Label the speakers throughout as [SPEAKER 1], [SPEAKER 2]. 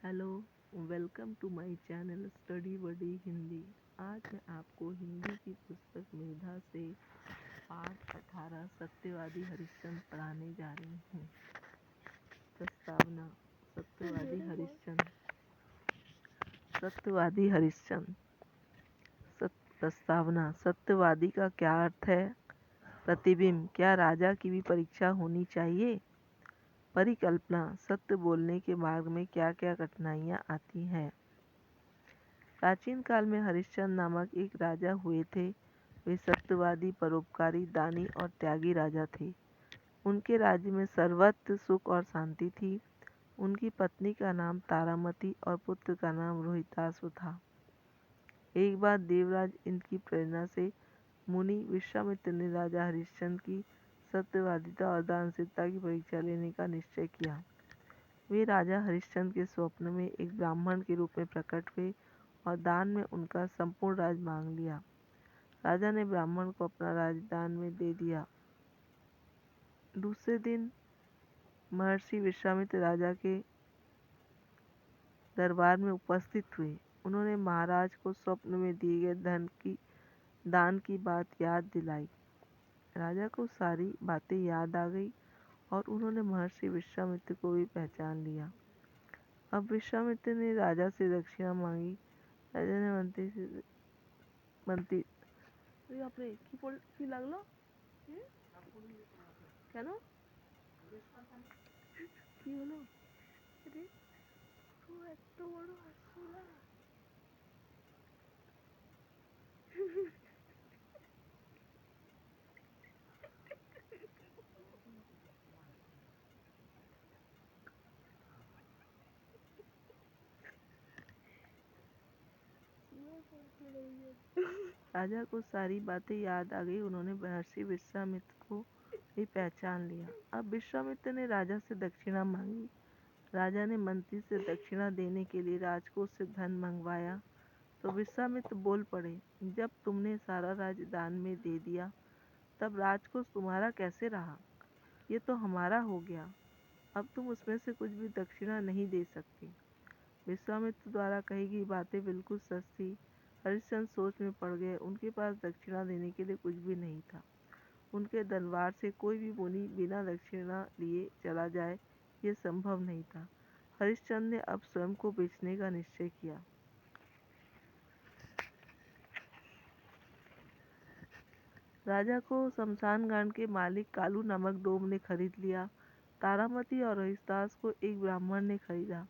[SPEAKER 1] Hello, welcome to my channel study buddy Hindi. आज मैं आपको हिंदी की पुस्तक मेधा से पाठ 18 सत्यवादी हरिश्चंद्र पढ़ाने जा रही हूँ। प्रस्तावना। सत्यवादी हरिश्चंद्र। सत्यवादी हरिश्चंद्र। प्रस्तावना। सत्यवादी का क्या अर्थ है? प्रतिबिंब। क्या राजा की भी परीक्षा होनी चाहिए? परिकल्पना। सत्य बोलने के मार्ग में क्या क्या कठिनाइयाँ आती हैं? प्राचीन काल में हरिश्चंद्र नामक एक राजा हुए थे। वे सत्यवादी, परोपकारी, दानी और त्यागी राजा थे। उनके राज्य में सर्वत्र सुख और शांति थी। उनकी पत्नी का नाम तारामती और पुत्र का नाम रोहिताश्व था। एक बार देवराज इंद्र की प्रेरणा से मुनि विश्वामित्र ने राजा हरिश्चंद्र की सत्यवादिता और दानशीलता की परीक्षा लेने का निश्चय किया। वे राजा हरिश्चंद्र के स्वप्न में एक ब्राह्मण के रूप में प्रकट हुए और दान में उनका संपूर्ण राज मांग लिया। राजा ने ब्राह्मण को अपना राज दान में दे दिया। दूसरे दिन महर्षि विश्वामित्र राजा के दरबार में उपस्थित हुए। उन्होंने महाराज को स्वप्न में दिए गए दान की बात याद दिलाई। राजा को सारी बातें याद आ गई और उन्होंने महर्षि विश्वामित्र को भी पहचान लिया। अब विश्वामित्र ने राजा से दक्षिणा मांगी। राजा ने मंत्री बापरे की लागलो কেন কি হলো রে তো এত বড় হাসছিলা राजा को सारी बातें याद आ गई। उन्होंने महर्षि विश्वामित्र को भी पहचान लिया। अब विश्वामित्र ने राजा से दक्षिणा मांगी। राजा ने मंत्री से दक्षिणा देने के लिए राजकोष से धन मंगवाया तो विश्वामित्र बोल पड़े, जब तुमने सारा राज दान में दे दिया तब राजकोष तुम्हारा कैसे रहा? ये तो हमारा हो गया। अब तुम उसमें से कुछ भी दक्षिणा नहीं दे सकते। विश्वामित्र द्वारा कही गई बातें बिल्कुल सच थी। हरिश्चंद्र सोच में पड़ गए। उनके पास दक्षिणा देने के लिए कुछ भी नहीं था। उनके दरबार से कोई भी मुनि बिना दक्षिणा लिए चला जाए, ये संभव नहीं था। हरिश्चंद्र ने अब स्वयं को बेचने का निश्चय किया। राजा को शमशान घाट के मालिक कालू नामक डोम ने खरीद लिया। तारामती और रोहितास को एक ब्राह्मण ने खरीदा।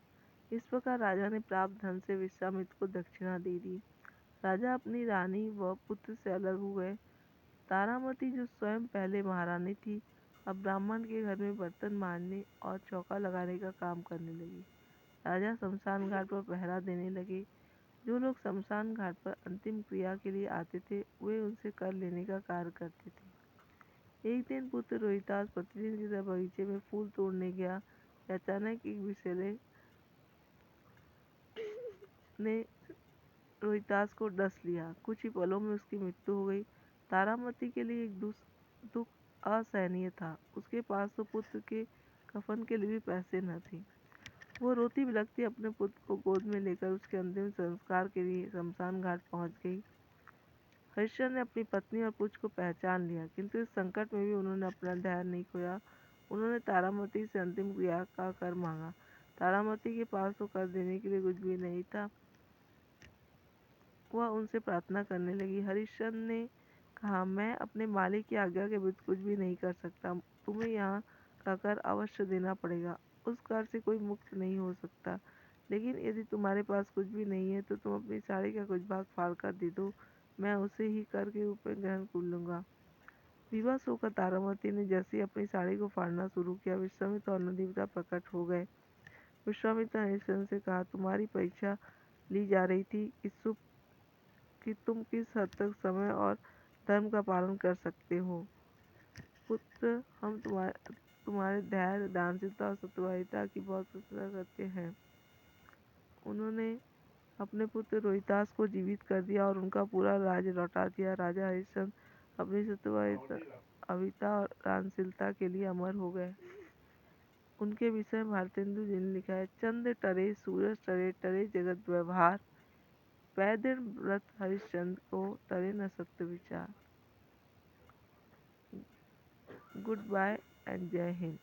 [SPEAKER 1] इस प्रकार राजा ने प्राप्त धन से विश्वामित्र को दक्षिणा दे दी। राजा अपनी रानी व पुत्र से अलग हो गए। तारामती, जो स्वयं पहले महारानी थी, अब ब्राह्मण के घर में बर्तन मांजने और चौका लगाने का काम करने लगी। राजा शमशान घाट पर पहरा देने लगे। जो लोग शमशान घाट पर अंतिम क्रिया के लिए आते थे, वे उनसे कर लेने का कार्य करते थे। एक दिन पुत्र रोहितास प्रतिदिन की तरह बगीचे में फूल तोड़ने गया कि अचानक एक विषैले ने रोहितास को डस लिया। कुछ ही पलों में उसकी मृत्यु हो गई। तारामती के लिए एक दुख असहनीय था। उसके पास तो पुत्र के कफन के लिए भी पैसे न थे। वो रोती बिलखती अपने पुत्र को गोद में लेकर उसके अंतिम संस्कार के लिए शमशान घाट पहुंच गई। हरिश्चंद्र ने अपनी पत्नी और पुत्र को पहचान लिया, किंतु इस संकट में भी उन्होंने अपना धैर्य नहीं खोया। उन्होंने तारामती से अंतिम क्रिया का कर मांगा। तारामती के पास तो कर देने के लिए कुछ भी नहीं था। वह उनसे प्रार्थना करने लगी। हरिश्चंद्र ने कहा, मैं अपने मालिक की आज्ञा के विरुद्ध कुछ भी नहीं कर सकता। तुम्हें यहाँ का कर अवश्य देना पड़ेगा। उस कर से कोई मुक्त नहीं हो सकता। लेकिन यदि तुम्हारे पास कुछ भी नहीं है तो तुम अपनी साड़ी का कुछ भाग फाड़ कर दे दो। मैं उसे ही कर के रूप में ग्रहण कर लूँगा। विवश होकर तारामती ने जैसे ही अपनी साड़ी को फाड़ना शुरू किया, विश्वामित्र और नंदीवता प्रकट हो गए। विश्वामित्र ने हरिश्चंद्र से कहा, तुम्हारी परीक्षा ली जा रही थी कि तुम किस हद तक समय और धर्म का पालन कर सकते हो। पुत्र, हम तुम्हारे धैर्य, दानशीलता और सत्यवादिता की बहुत प्रशंसा करते हैं। उन्होंने अपने पुत्र रोहितास को जीवित कर दिया और उनका पूरा राज्य लौटा दिया। राजा हरिश्चंद्र अपनी सत्यवादिता और दानशीलता के लिए अमर हो गए। उनके विषय में भारतेंदु जी ने लिखा है, चंद्र टरे सूरज टरे टरे जगत व्यवहार, पैदल व्रत हरिश्चंद्र को टरे न सत्य विचार। गुड बाय एंड जय हिंद।